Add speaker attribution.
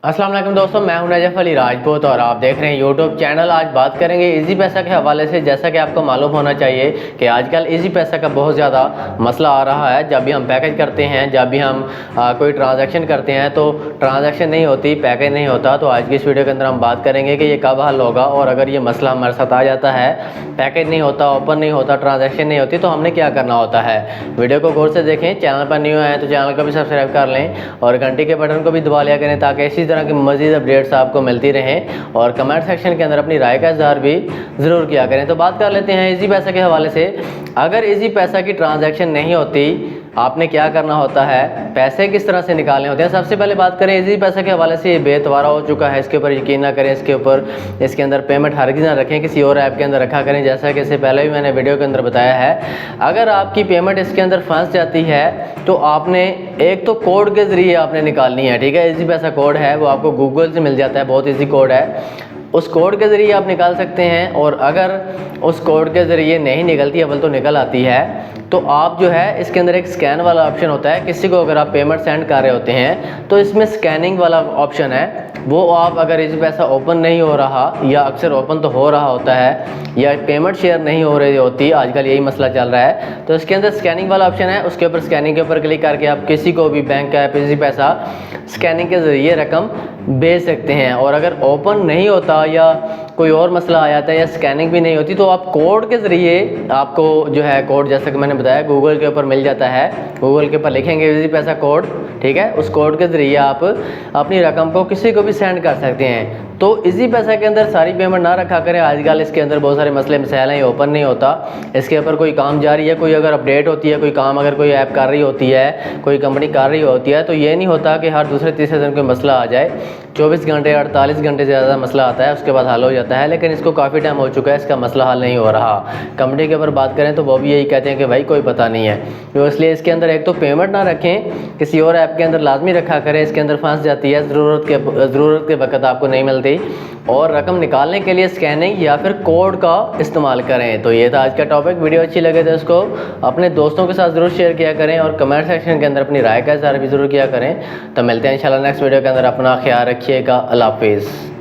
Speaker 1: अस्सलाम वालेकुम दोस्तों, मैं हूं नजफ अली राजपूत और आप देख रहे हैं यूट्यूब चैनल। आज बात करेंगे इजी पैसा के हवाले से। जैसा कि आपको मालूम होना चाहिए कि आजकल इजी पैसा का बहुत ज़्यादा मसला आ रहा है। जब भी हम पैकेज करते हैं, जब भी हम कोई ट्रांजैक्शन करते हैं तो ट्रांजैक्शन नहीं होती, पैकेज नहीं होता। तो आज की इस वीडियो के अंदर हम बात करेंगे कि ये कब हल होगा, और अगर ये मसला हमारे साथ आ जाता है, पैकेज नहीं होता, ओपन नहीं होता, ट्रांजैक्शन नहीं होती, तो हमने क्या करना होता है। वीडियो को गौर से देखें। चैनल पर न्यू आए तो चैनल को भी सब्सक्राइब कर लें और घंटी के बटन को भी दबा लिया करें ताकि इसी तरह की मज़ीद अपडेट्स आपको मिलती रहें। और कमेंट सेक्शन के अंदर अपनी राय का इज़हार भी ज़रूर किया करें। तो बात कर लेते हैं इजी पैसा के हवाले से। अगर इजी पैसा की ट्रांजैक्शन नहीं होती, आपने क्या करना होता है, पैसे किस तरह से निकालने होते हैं। सबसे पहले बात करें इजी पैसा के हवाले से। ये बेतवारा हो चुका है, इसके ऊपर यकीन ना करें। इसके अंदर पेमेंट हरगिज़ ना रखें, किसी और ऐप के अंदर रखा करें। जैसा कि इससे पहले भी मैंने वीडियो के अंदर बताया है, अगर आपकी पेमेंट इसके अंदर फंस जाती है तो आपने एक तो कोड के ज़रिए आपने निकालनी है। ठीक है, इजी पैसा कोड है, वो आपको गूगल से मिल जाता है, बहुत ईजी कोड है। उस कोड के ज़रिए आप निकाल सकते हैं। और अगर उस कोड के ज़रिए नहीं निकलती, अव्वल तो निकल आती है, तो आप जो है इसके अंदर एक स्कैन वाला ऑप्शन होता है। किसी को अगर आप पेमेंट सेंड कर रहे होते हैं तो इसमें स्कैनिंग वाला ऑप्शन है, वो आप अगर इजी पैसा ओपन नहीं हो रहा, या अक्सर ओपन तो हो रहा होता है, या पेमेंट शेयर नहीं हो रही होती, आजकल यही मसला चल रहा है, तो इसके अंदर स्कैनिंग वाला ऑप्शन है। उसके ऊपर स्कैनिंग के ऊपर क्लिक करके आप किसी को भी बैंक का ऐप इजी पैसा स्कैनिंग के ज़रिए रकम भेज सकते हैं। और अगर ओपन नहीं होता या कोई और मसला आ जाता है या स्कैनिंग भी नहीं होती, तो आप कोड के ज़रिए, आपको जो है कोड जैसा कि मैंने बताया गूगल के ऊपर मिल जाता है, गूगल के ऊपर लिखेंगे इजी पैसा कोड, ठीक है, उस कोड के ज़रिए आप अपनी रकम को किसी को भी सेंड कर सकते हैं। तो इजी पैसा के अंदर सारी पेमेंट ना रखा करें। आजकल इसके अंदर बहुत सारे मसले मसाइल हैं, ओपन नहीं होता, इसके ऊपर कोई काम जारी है, कोई अगर अपडेट होती है, कोई काम अगर कोई ऐप कर रही होती है, कोई कंपनी कर रही होती है, तो ये नहीं होता कि हर दूसरे तीसरे दिन कोई मसला आ जाए। 24 घंटे 48 घंटे से ज़्यादा मसला आता है, उसके बाद हल हो जाता है। लेकिन इसको काफ़ी टाइम हो चुका है, इसका मसला हल नहीं हो रहा। कंपनी के ऊपर बात करें तो वो भी यही कहते हैं कि भाई कोई पता नहीं है। तो इसलिए इसके अंदर एक तो पेमेंट ना रखें, किसी और ऐप के अंदर लाजमी रखा करें। इसके अंदर फंस जाती है, ज़रूरत के वक्त आपको नहीं मिलती, और रकम निकालने के लिए स्कैनिंग या फिर कोड का इस्तेमाल करें। तो ये था आज का टॉपिक। वीडियो अच्छी लगे तो इसको अपने दोस्तों के साथ ज़रूर शेयर किया करें और कमेंट सेक्शन के अंदर अपनी राय का इज़हार भी ज़रूर किया करें। तो मिलते हैं इंशाल्लाह नेक्स्ट वीडियो के अंदर। अपना ख्याल रखिएगा। अल्लाह हाफिज़।